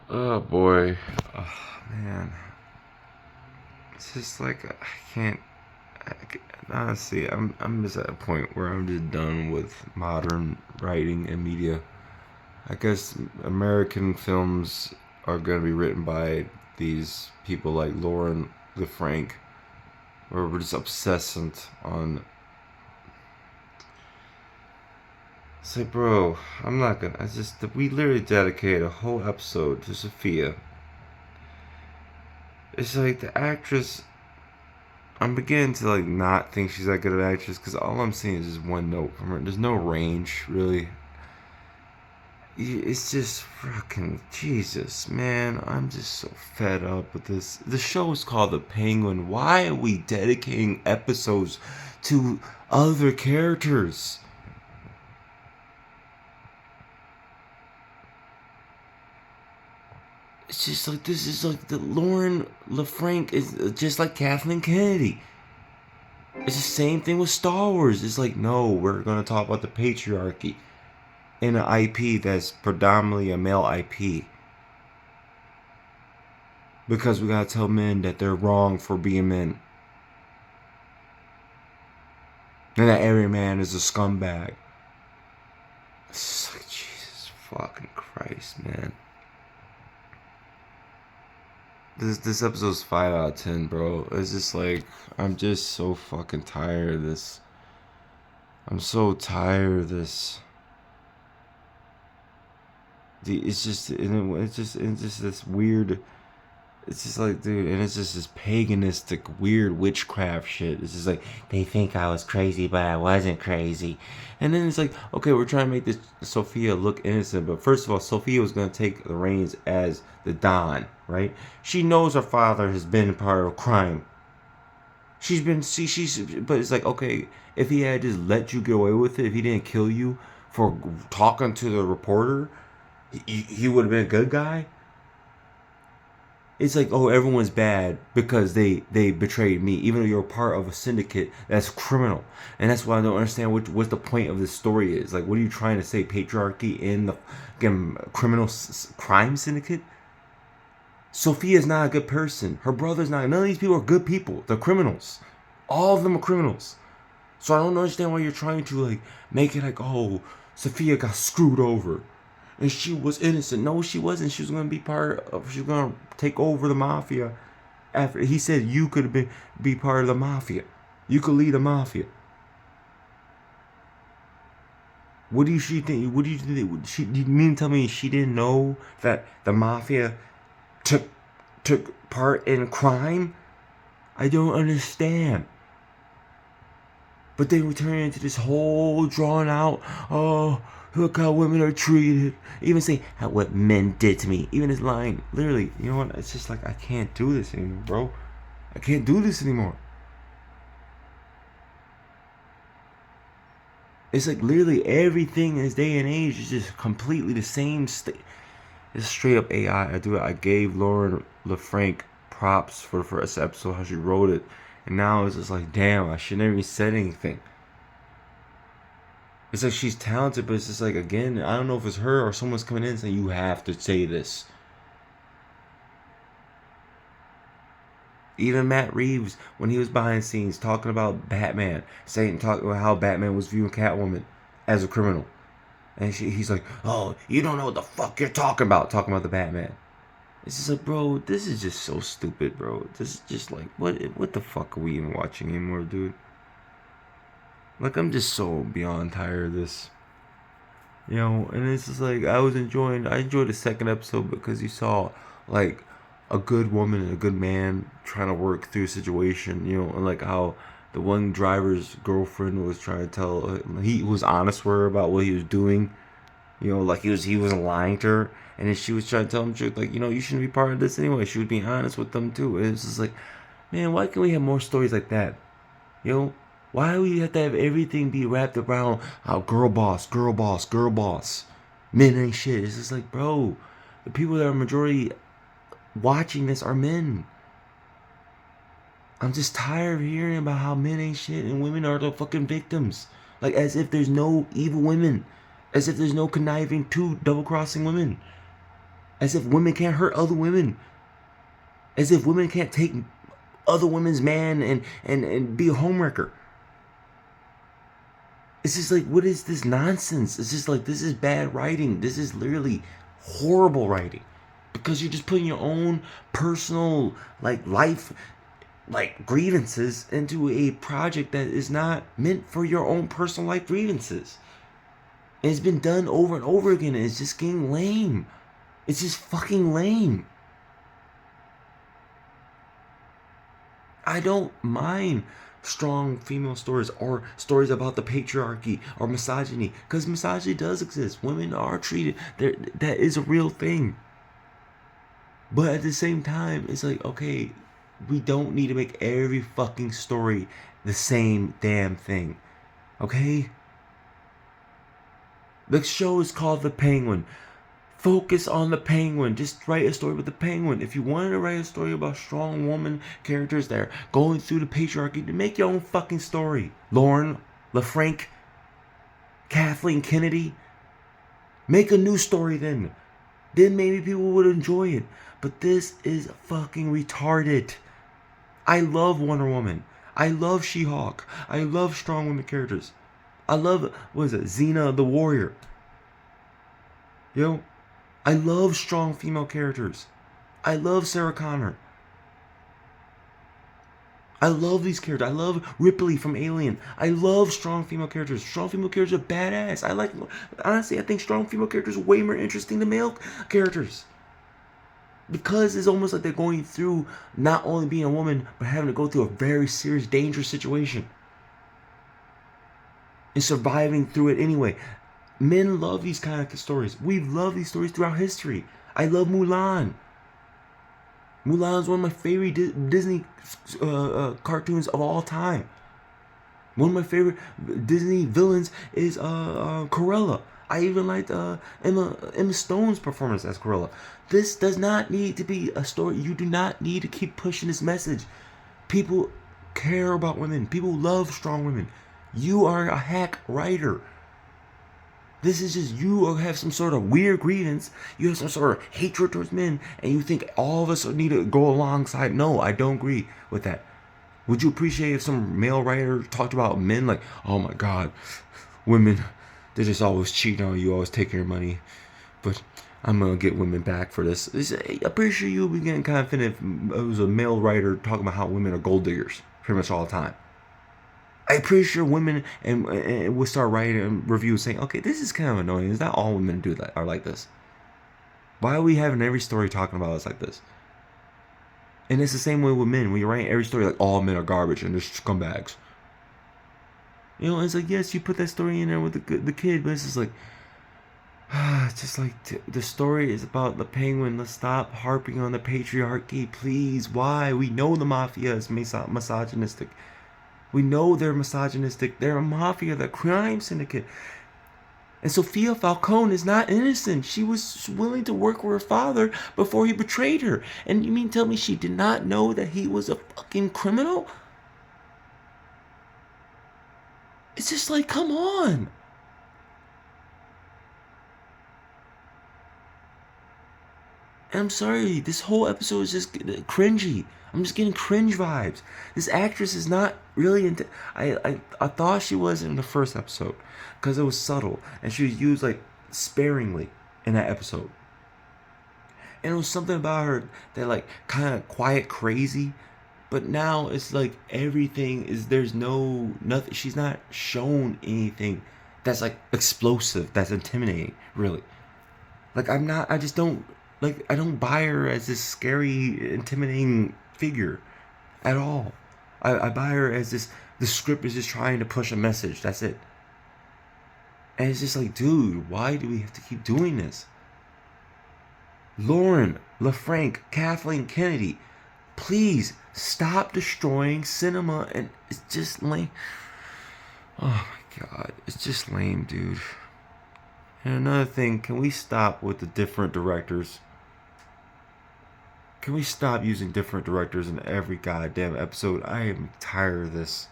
Oh boy, oh, man, it's just like I can't. Honestly, I'm just at a point where I'm just done with modern writing and media. I guess American films are gonna be written by these people like Lauren LeFranc, where we're just obsessed on. It's like, bro, I'm not gonna. I just we literally dedicated a whole episode to Sophia. It's like the actress. I'm beginning to like not think she's that good an actress because all I'm seeing is just one note from her. There's no range really. It's just fucking Jesus, man. I'm just so fed up with this. The show is called The Penguin. Why are we dedicating episodes to other characters? It's just like this is like the Lauren LeFranc is just like Kathleen Kennedy. It's the same thing with Star Wars. It's like, no, we're gonna talk about the patriarchy in an IP that's predominantly a male IP. Because we gotta tell men that they're wrong for being men. And that every man is a scumbag. It's like, Jesus fucking Christ, man. This episode's 5 out of 10, bro. It's just like, I'm just so fucking tired of this. I'm so tired of this. It's just this weird. It's just like, dude, and it's just this paganistic, weird witchcraft shit. It's just like, they think I was crazy, but I wasn't crazy. And then it's like, okay, we're trying to make this Sophia look innocent, but first of all, Sophia was going to take the reins as the Don, right? She knows her father has been part of crime. But it's like, okay, if he had just let you get away with it, if he didn't kill you for talking to the reporter, he would have been a good guy. It's like, oh, everyone's bad because they betrayed me, even though you're part of a syndicate that's criminal. And that's why I don't understand what the point of this story is. Like, what are you trying to say? Patriarchy in the criminal crime syndicate? Sophia's not a good person. Her brother's not. None of these people are good people. They're criminals. All of them are criminals. So I don't understand why you're trying to like make it like, oh, Sophia got screwed over and she was innocent. No, she wasn't. She was gonna be part of. She was gonna take over the mafia. After he said you could be part of the mafia, you could lead the mafia. What do you she think? What do you think? You mean to tell me she didn't know that the mafia took took part in crime? I don't understand. But then we turn into this whole drawn out, oh, look how women are treated. Even say what men did to me. Even this line, literally, you know what? It's just like, I can't do this anymore, bro. I can't do this anymore. It's like literally everything in this day and age is just completely the same. It's straight up AI. I gave Lauren LeFranc props for the first episode, how she wrote it. And now it's just like, damn, I should never even said anything. It's like she's talented, but it's just like, again, I don't know if it's her or someone's coming in saying you have to say this. Even Matt Reeves, when he was behind the scenes talking about Batman, talking about how Batman was viewing Catwoman as a criminal, and he's like, "Oh, you don't know what the fuck you're talking about the Batman." It's just like, bro, this is just so stupid, bro. This is just like, what the fuck are we even watching anymore, dude? Like, I'm just so beyond tired of this. You know, and it's just like I enjoyed the second episode because you saw like a good woman and a good man trying to work through a situation, you know, and like how the one driver's girlfriend was trying to tell he was honest with her about what he was doing, you know, like he wasn't lying to her, and then she was trying to tell him truth, like, you know, you shouldn't be part of this anyway. She was being honest with them too. It's just like, man, why can't we have more stories like that? You know, why do we have to have everything be wrapped around how girl boss, girl boss, girl boss? Men ain't shit. It's just like, bro, the people that are majority watching this are men. I'm just tired of hearing about how men ain't shit and women are the fucking victims. Like, as if there's no evil women. As if there's no conniving to double crossing women. As if women can't hurt other women. As if women can't take other women's man and be a homewrecker. It's just like, what is this nonsense? It's just like, this is bad writing. This is literally horrible writing. Because you're just putting your own personal, like, life, like, grievances into a project that is not meant for your own personal life grievances. And it's been done over and over again, and it's just getting lame. It's just fucking lame. I don't mind strong female stories or stories about the patriarchy or misogyny, because misogyny does exist. Women are treated, that is a real thing. But at the same time, it's like, okay, we don't need to make every fucking story the same damn thing. Okay? The show is called The Penguin. Focus on the Penguin. Just write a story about the Penguin. If you wanted to write a story about strong woman characters that are going through the patriarchy, then make your own fucking story. Lauren, LaFranc, Kathleen Kennedy. Make a new story then. Then maybe people would enjoy it. But this is fucking retarded. I love Wonder Woman. I love She-Hulk. I love strong women characters. I love, what is it, Xena the Warrior. Yo, I love strong female characters. I love Sarah Connor. I love these characters. I love Ripley from Alien. I love strong female characters. Strong female characters are badass. Honestly, I think strong female characters are way more interesting than male characters. Because it's almost like they're going through not only being a woman, but having to go through a very serious, dangerous situation. And surviving through it anyway. Men love these kind of stories. We've loved these stories throughout history. I love Mulan. Mulan is one of my favorite Disney cartoons of all time. One of my favorite Disney villains is Cruella. I even liked Emma Stone's performance as Cruella. This does not need to be a story. You do not need to keep pushing this message. People care about women. People love strong women. You are a hack writer. This is just, you have some sort of weird grievance. You have some sort of hatred towards men, and you think all of us need to go alongside. No, I don't agree with that. Would you appreciate if some male writer talked about men like, oh my God, women, they just always cheat on you, always taking your money, but I'm gonna get women back for this. I'm pretty sure you'll be getting confident if it was a male writer talking about how women are gold diggers pretty much all the time. I'm pretty sure women and will start writing reviews saying, okay, this is kind of annoying. It's not all women do that are like this. Why are we having every story talking about us like this? And it's the same way with men. When you're writing every story like all men are garbage and they're scumbags. You know, it's like, yes, you put that story in there with the kid, but it's just like, it's just like, the story is about the Penguin. Let's stop harping on the patriarchy, please. Why? We know the mafia is misogynistic. We know they're misogynistic. They're a mafia, they're a crime syndicate. And Sophia Falcone is not innocent. She was willing to work with her father before he betrayed her. And you mean tell me she did not know that he was a fucking criminal? It's just like, come on. And I'm sorry, this whole episode is just cringy. I'm just getting cringe vibes. This actress is not really into. I thought she was in the first episode because it was subtle and she was used like sparingly in that episode. And it was something about her that like kind of quiet crazy, but now it's like everything is, there's nothing. She's not shown anything that's like explosive, that's intimidating. Really, like I just don't. Like, I don't buy her as this scary, intimidating figure at all. I buy her as this, the script is just trying to push a message. That's it. And it's just like, dude, why do we have to keep doing this? Lauren, LaFranc, Kathleen Kennedy, please stop destroying cinema. And it's just lame. Oh my God. It's just lame, dude. And another thing, can we stop with the different directors? Can we stop using different directors in every goddamn episode? I am tired of this.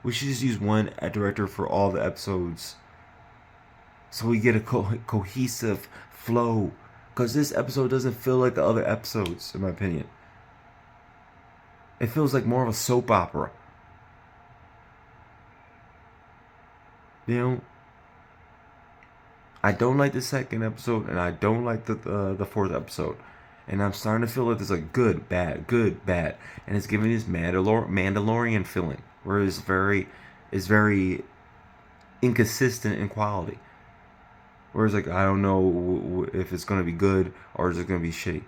We should just use one director for all the episodes, so we get a cohesive flow. Because this episode doesn't feel like the other episodes, in my opinion. It feels like more of a soap opera. You know, I don't like the second episode, and I don't like the fourth episode. And I'm starting to feel like there's like good, bad, and it's giving this Mandalorian feeling, where it's very inconsistent in quality. Whereas like I don't know if it's gonna be good or is it gonna be shitty.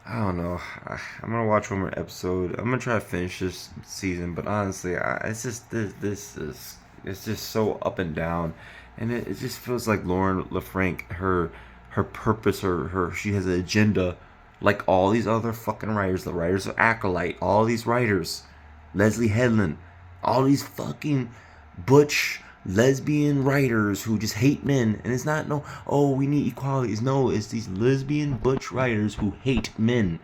I don't know. I'm gonna watch one more episode. I'm gonna try to finish this season, but honestly, it's just this is it's just so up and down, and it just feels like Lauren LaFranc, her purpose, her she has an agenda, like all these other fucking writers, the writers of Acolyte, all these writers, Leslie Headland, all these fucking butch lesbian writers who just hate men. And it's not no, oh, we need equality. It's these lesbian butch writers who hate men,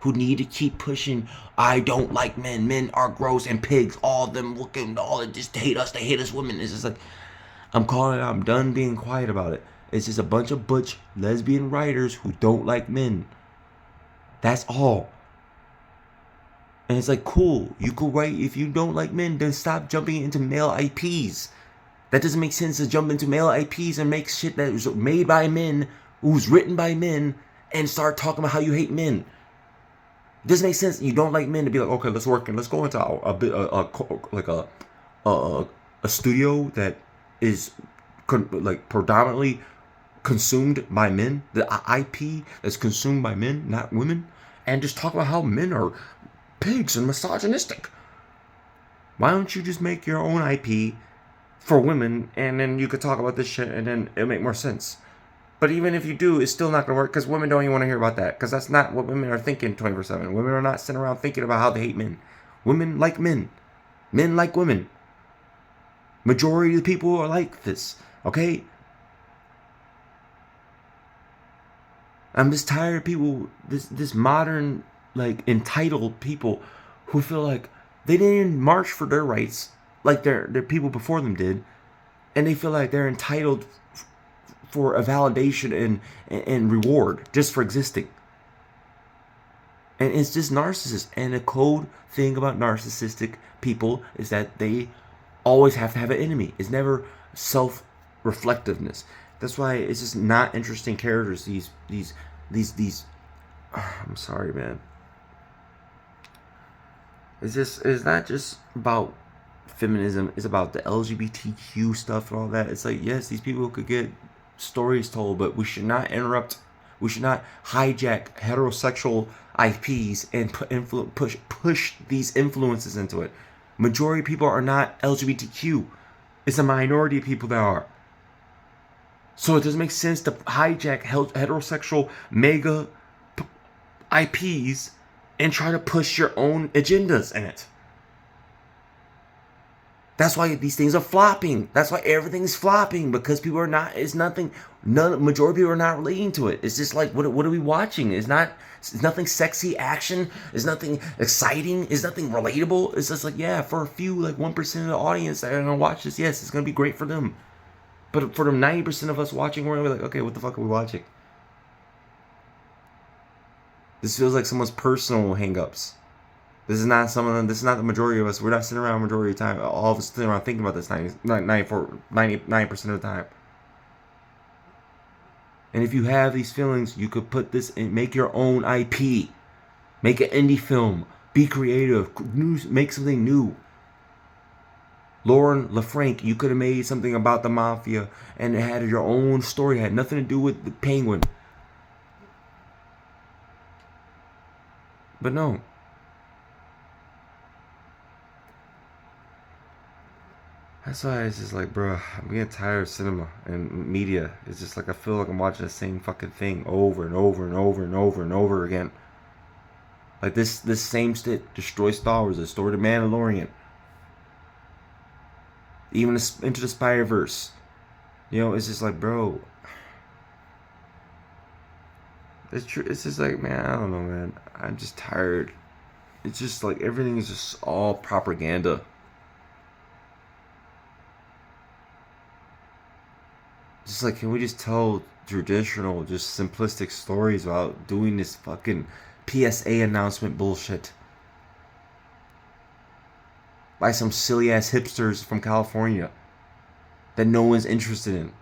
who need to keep pushing. I don't like men. Men are gross and pigs. All of them looking, all they just hate us. They hate us women. It's just like, I'm calling it. I'm done being quiet about it. It's just a bunch of butch lesbian writers who don't like men. That's all. And it's like, cool, you could write, if you don't like men, then stop jumping into male IPs. That doesn't make sense to jump into male IPs and make shit that was made by men, who's written by men, and start talking about how you hate men. It doesn't make sense. You don't like men to be like, okay, let's work and let's go into a studio that is like predominantly consumed by men, the IP that's consumed by men, not women, and just talk about how men are pigs and misogynistic. Why don't you just make your own IP for women, and then you could talk about this shit, and then it'll make more sense. But even if you do, it's still not gonna work, because women don't even want to hear about that, because that's not what women are thinking 24/7. Women are not sitting around thinking about how they hate men. Women like men. Men like women. Majority of the people are like this, okay? I'm just tired of people, this modern, like, entitled people who feel like they didn't even march for their rights like their people before them did, and they feel like they're entitled for a validation and reward just for existing. And it's just narcissists. And the cold thing about narcissistic people is that they always have to have an enemy. It's never self-reflectiveness. That's why it's just not interesting characters. These. I'm sorry, man. It's not just about feminism. It's about the LGBTQ stuff and all that. It's like, yes, these people could get stories told, but we should not interrupt. We should not hijack heterosexual IPs and push these influences into it. Majority of people are not LGBTQ. It's a minority of people that are. So it doesn't make sense to hijack heterosexual mega IPs and try to push your own agendas in it. That's why these things are flopping. That's why everything is flopping, because people are not. It's nothing. Majority of people are not relating to it. It's just like, what are we watching? It's nothing sexy action. It's nothing exciting. It's nothing relatable. It's just like, yeah, for a few, like 1% of the audience that are gonna watch this, yes, it's gonna be great for them. But for the 90% of us watching, we're gonna be like, okay, what the fuck are we watching? This feels like someone's personal hangups. This is not the majority of us. We're not sitting around the majority of the time. All of us sitting around thinking about this 99% of the time. And if you have these feelings, you could put this in, make your own IP. Make an indie film. Be creative. Make something new. Lauren LaFranc, you could have made something about the mafia and it had your own story. It had nothing to do with the Penguin. But no. That's why it's just like, bro, I'm getting tired of cinema and media. It's just like I feel like I'm watching the same fucking thing over and over and over and over and over again. Like this same shit destroyed Star Wars, destroyed the Mandalorian, even into the Spider-Verse. You know, it's just like, bro, it's true. It's just like, man, I don't know, man. I'm just tired. It's just like everything is just all propaganda. Just like, can we just tell traditional, just simplistic stories without doing this fucking PSA announcement bullshit by some silly ass hipsters from California that no one's interested in?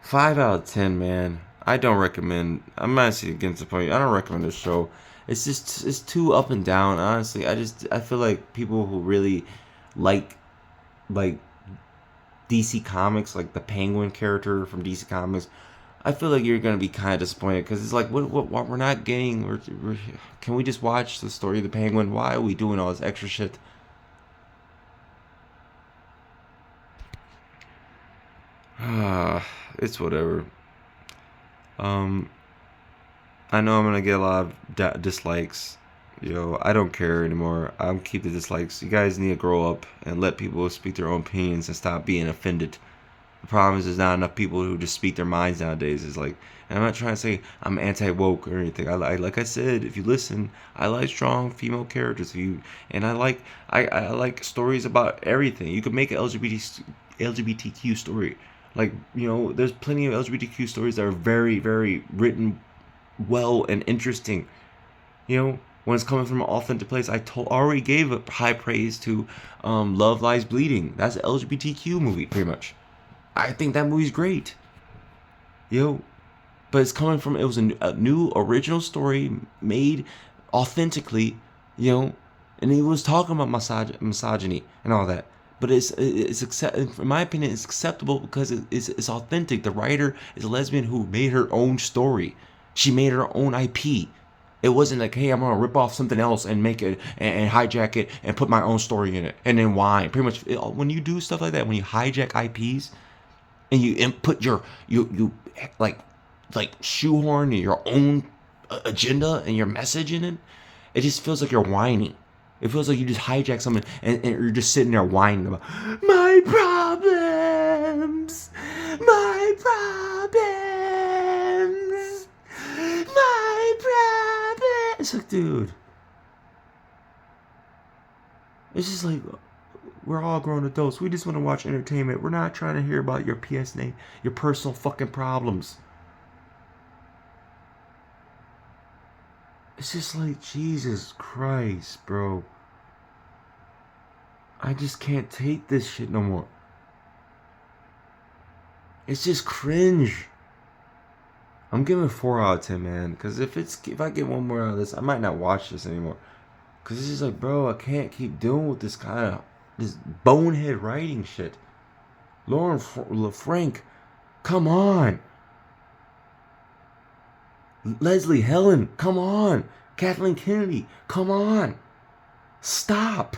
5 out of 10, man. I don't recommend. I'm actually against the point. I don't recommend this show. It's too up and down. Honestly, I feel like people who really like like DC Comics, like the Penguin character from DC Comics, I feel like you're gonna be kind of disappointed because it's like, what we're not getting. Can we just watch the story of the Penguin? Why are we doing all this extra shit? Ah, it's whatever. Um, I know I'm gonna get a lot of dislikes. I don't care anymore. I'm keep the dislikes. You guys need to grow up and let people speak their own opinions and stop being offended. The problem is there's not enough people who just speak their minds nowadays. It's like, and I'm not trying to say I'm anti woke or anything. Like I said, if you listen, I like strong female characters. And I like stories about everything. You could make an LGBTQ story. Like, there's plenty of LGBTQ stories that are very, very written well and interesting. When it's coming from an authentic place, already gave a high praise to Love Lies Bleeding. That's an LGBTQ movie, pretty much. I think that movie's great. But it was a new original story made authentically, and he was talking about misogyny and all that. But in my opinion, it's acceptable because it's authentic. The writer is a lesbian who made her own story. She made her own IP. It wasn't like, hey, I'm gonna rip off something else and make it and hijack it and put my own story in it and then whine. Pretty much, when you do stuff like that, when you hijack IPs and you input you like shoehorn your own agenda and your message in it, it just feels like you're whining. It feels like you just hijack something and you're just sitting there whining about my problems, my problems, my problems. It's like, dude, it's just like, we're all grown adults. We just want to watch entertainment. We're not trying to hear about your PSA, your personal fucking problems. It's just like, Jesus Christ, bro. I just can't take this shit no more. It's just cringe. I'm giving it 4 out of 10, man. Because if I get one more out of this, I might not watch this anymore. Because it's just like, bro, I can't keep dealing with this bonehead writing shit. Lauren LaFranc, come on. Leslie Helen, come on. Kathleen Kennedy, come on. Stop.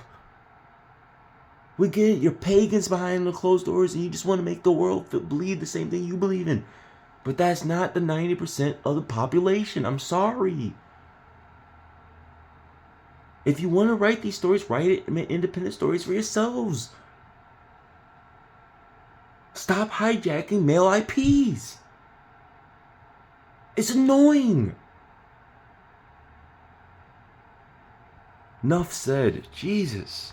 We get it. You're pagans behind the closed doors and you just want to make the world believe the same thing you believe in. But that's not the 90% of the population. I'm sorry. If you want to write these stories, write it independent stories for yourselves. Stop hijacking male IPs. It's annoying. Enough said. Jesus.